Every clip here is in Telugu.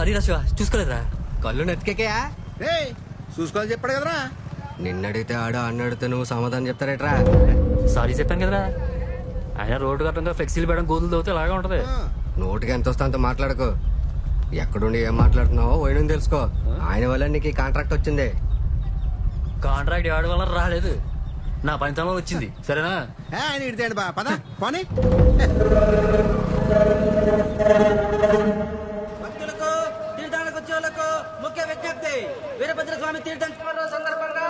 సారీ రా శివ, చూసుకోలేదురా. కళ్ళు నెత్తికెక్కయా? చూసుకోవాలని చెప్పాడు కదరా. నిన్నడితే ఆడ అన్నడితే నువ్వు సమాధానం చెప్తారేట్రా? సారీ చెప్పాను కదరా. ఆయన రోడ్డు కట్టంగా ఫ్లెక్సీలు పెట్టడం గోతులు తవ్వుతే అలాగే ఉంటది. నోటికి ఎంత వస్తా అంత మాట్లాడకు. ఎక్కడుండి ఏం మాట్లాడుతున్నావో పోయిన తెలుసుకో. ఆయన వల్ల నీకు ఈ కాంట్రాక్ట్ వచ్చింది. కాంట్రాక్ట్ ఆడ వల్ల రాలేదు, నా పనితనం వచ్చింది. సరేనా? ఆయన ఇడితేండి బా పద పోనీ. భక్తులకు తీర్థానికి వచ్చేవాళ్లకు ముఖ్య విజ్ఞప్తి. వీరభద్ర స్వామి తీర్థం సందర్భంగా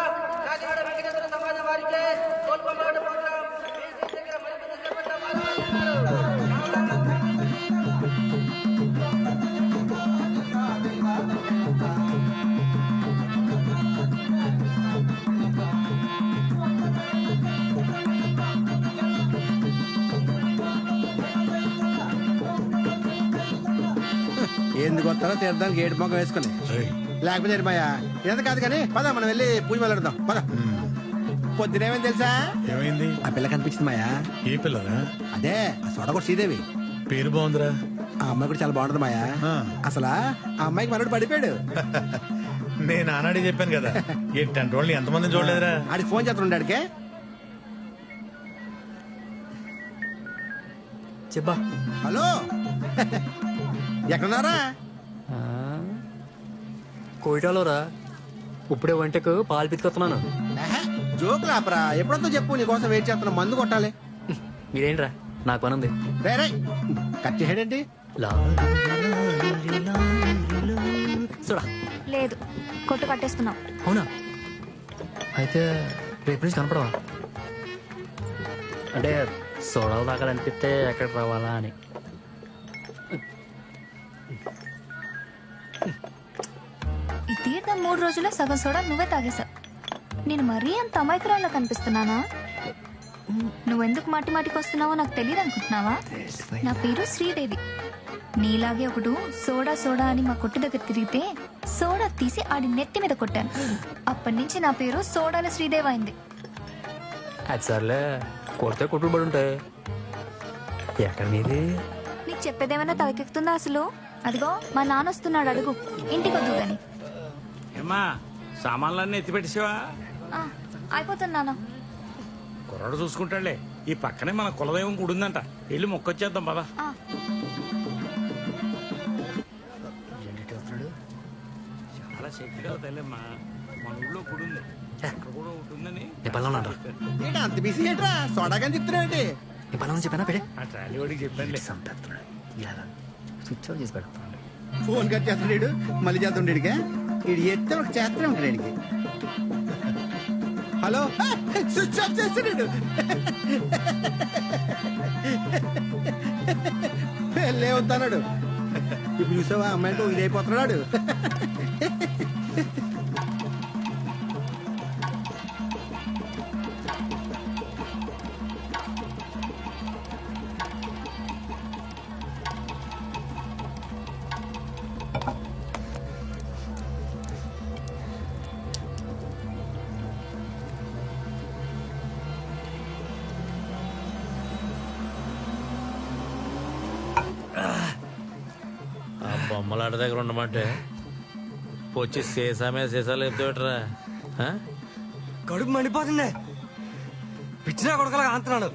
కాకినాడ వెంకటేశ్వర సమాజం వారికి తోల్పమాట ప్రోగ్రాం ఎందుకు వస్తారో తీర్థానికి ఏడు మొక్క వేసుకుని, లేకపోతే ఏడుమాయా ఇదంతా కాదు. కానీ పద మనం వెళ్ళి పూజ మొదలెడదాం పద. పొద్దునేమని తెలుసా? ఏమైంది? ఆ పిల్ల కనిపించింది మాయా. ఏ పిల్లరా? అదే ఆ సొడగొట్టు శ్రీదేవి. పేరు బాగుందిరా. ఆ అమ్మాయి కూడా చాలా బాగుంటది మాయా. అసలు ఆ అమ్మాయికి మనోడు పడిపోయాడు. నేను ఆనాడే చెప్పాను కదా, ఈ 10 రోజులు ఎంతమందిని చూడలేదురా. ఆడికి ఫోన్ చేస్తున్నాడు. ఆడికే చెప్పా. హలో ఎక్కడున్నారా? కోయిటాలో రా. ఇప్పుడే వంటకు పాలు పితుకొస్తున్నాను. జోకులు ఆపరా. ఎప్పుడంతో చెప్పు, నీకోసం వెయిట్ చేస్తున్నా. మందు కొట్టాలి. మీరేంట్రా, నాకు పని ఉంది. రే కట్టి హెడేంటి? చూడా. లేదు, కొట్టు కట్టేస్తున్నాం. అవునా? అయితే రేపు నుంచి కనపడవా? అంటే సోడాలు దాకా అనిపిస్తే ఎక్కడికి రావాలా అని. ఈ తీర్థం 3 రోజుల్లో సగం సోడా నువ్వే తాగేశావు. నేను మరీ అంత అమాయకురాల్లో కనిపిస్తున్నానా? నువ్వెందుకు మాటి మాటికి వస్తున్నావో నాకు తెలియదు అనుకుంటున్నావా? నా పేరు శ్రీదేవి. నీలాగే ఒకడు సోడా సోడా అని మా కొట్టు దగ్గర తిరిగితే సోడా తీసి ఆడి నెత్తి మీద కొట్టాను. అప్పటి నుంచి నా పేరు సోడాల శ్రీదేవి అయింది. అది సర్లే, కొడితే కొట్టుడు పడి ఉంటాయి. ఎక్కడ మీది? నీకు చెప్పేదేమైనా తలకెక్కుతుందా అసలు? అదిగో మా నాన్న వస్తున్నాడు, అడుగు. ఇంటికి వద్దు గాని. ఏమా సామాన్లన్నీ ఎత్తిపెట్టేసావా? అయిపోతుంది నాన్న. కుర్రాడు చూసుకుంటాడులే. ఈ పక్కనే మన కులదైవం గుడి ఉందంట, వెళ్ళి మొక్కొచ్చేద్దాం పదా. చాలా శక్తి కదా తల్లమ్మా. మన ఊళ్ళో గుడి ఉంది, అక్కడ కూడా ఒకటి ఉందని. ఏంటి అంత బిజీ ఏంట్రా? సోడాగాని చెప్తున్నావు. చెప్పానా పెడే? ఆ ట్రాలీ వాడికి చెప్పండి. స్విచ్ ఆఫ్ చేసి పెడతాను. ఫోన్ కట్ చేస్తున్నాడు, మళ్ళీ చేస్తుండే. ఇడు ఎత్తే ఒక చేస్తూనే ఉంటాడు ఇడికి. హలో స్విచ్ ఆఫ్ చేస్తున్నాడు. వెళ్ళే వద్దన్నాడు. ఇప్పుడు చూసావా అమ్మాయితో ఇదైపోతున్నాడు. బొమ్మలాట దగ్గర ఉండమంటే వచ్చి సీసామే సీసాలు ఎత్తురా. కడుపు మండిపోతుంది. పిచ్చినా కొడుకలా అంటున్నాడు.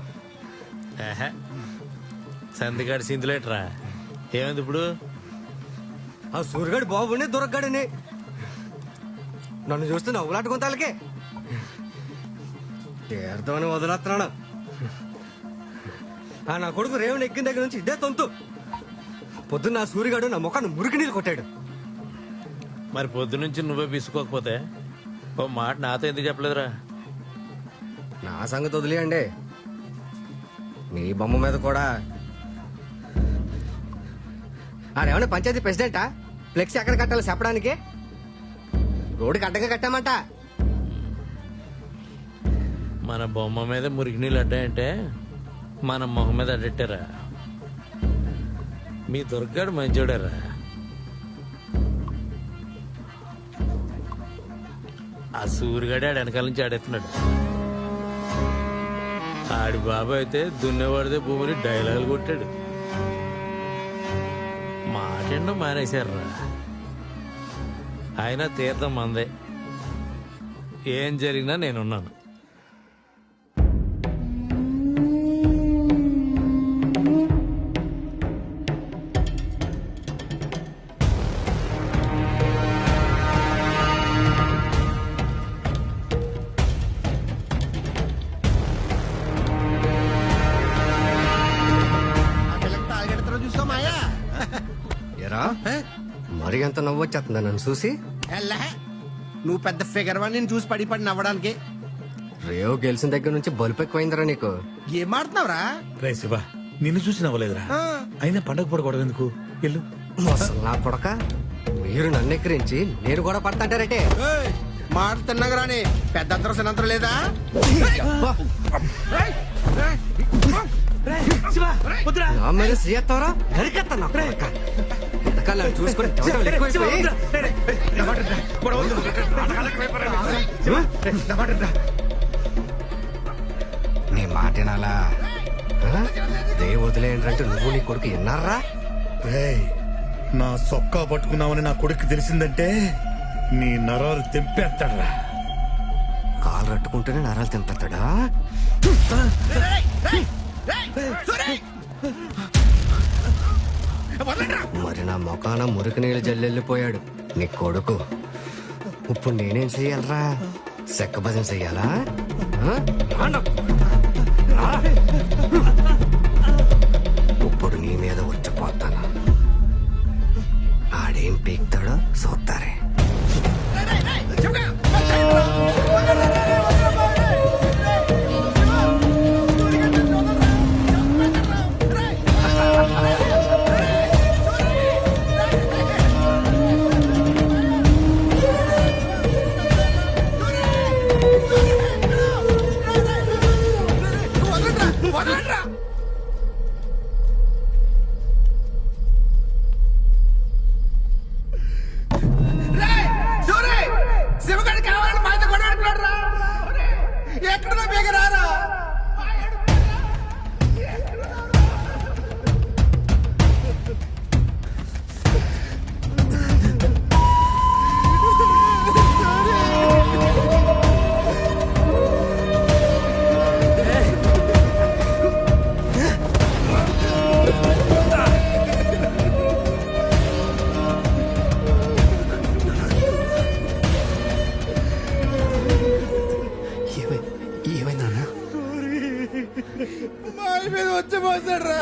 సందిగాడి సింధులేట్రా. ఏమైంది ఇప్పుడు? ఆ సూర్యగాడి బాబుని దొరకగాడని నన్ను చూస్తే నవ్వులాట కొంతాలకే తీర్థమని వదిలేస్తున్నాడు. నా కొడుకు రేవుని ఎక్కిన దగ్గర నుంచి ఇదే తొంతు. పొద్దున్న ఆ సూర్యగాడు నా ముఖాన్ని మురికి నీళ్ళు కొట్టాడు. మరి పొద్దు నుంచి నువ్వే పిసుకోకపోతే ఓ మాట నాతో ఎందుకు చెప్పలేదురా? నా సంగతి వదిలేయండి, మీ బొమ్మ మీద కూడా ఆడేమన్నా పంచాయతీ ప్రెసిడెంటా? ఫ్లెక్సీ ఎక్కడ కట్టాలి చెప్పడానికి? రోడ్డుకి అడ్డంగా కట్టామంట. మన బొమ్మ మీద మురికి నీళ్ళు అడ్డాయంటే మన మొహం మీద అడ్డెట్టారా? మీ దొరకాడు మంచోడారా? ఆ సూర్యగాడే ఆడి వెనకాల నుంచి ఆడెత్తున్నాడు. ఆడి బాబు అయితే దున్నేవాడితే భూమిని డైలాగులు కొట్టాడు. మాటండో మానేశారా? అయినా తీర్థం మందే. ఏం జరిగినా నేనున్నాను. ఆ పిల్లకి తాగెడతారో చూసుకో మాయా. ఎరా మరి ఎంత నవ్వు వచ్చేస్తుందా నన్ను చూసి? ఎల్లే, నువ్వు పెద్ద ఫిగర్ వన్ నేను చూసి పడి నవ్వడానికి. రేవ్ గెలిచిన దగ్గర నుంచి బలుపు ఎక్కువైందిరా నీకు. ఏం ఆడుతున్నావురా? రే శివ, నిన్ను చూసి నవ్వలేదురా. అయినా పండగ పూట గొడవ ఎందుకు? వెళ్ళు. అసలు నా కొడక, మీరు నన్ను ఎక్కిరించి నేను కూడా పడతాంటారటే. ఏయ్, మాట తిన్నాగా రాని పెద్ద అంతరం సినంతరం లేదా? నా మీద శ్రీయత్తావరా నరికెత్తా నా కొడక. వెనకాల నన్ను చూసుకొని చవటలు ఎక్కువైపోయి. నీ మాటేనాలా? దే వదిలేయండి నువ్వు నీ కొడుకు విన్నారా? రేయ్, నా సొక్కా పట్టుకున్నావని నా కొడుకు తెలిసిందంటే నీ నరాలు తెంపేస్తాడ్రా. కాలు రట్టుకుంటేనే నరాలు తెంపేస్తాడా? మరి నా మొఖాన మురికి నీళ్ళు జల్లెళ్ళిపోయాడు నీ కొడుకు. ఇప్పుడు నేనేం చెయ్యాలరా? సెక్క భజన చెయ్యాలా? ఇప్పుడు నీ మీద వచ్చిపోతాను. ఆడేం పీక్తాడో చూస్తారే. శివగాడి కావాలని మా ఇంత కొన్నాడు రా. ఎక్కడ బేగరారా? ఏమైందా? మా మీద వచ్చి పోసాడు రా.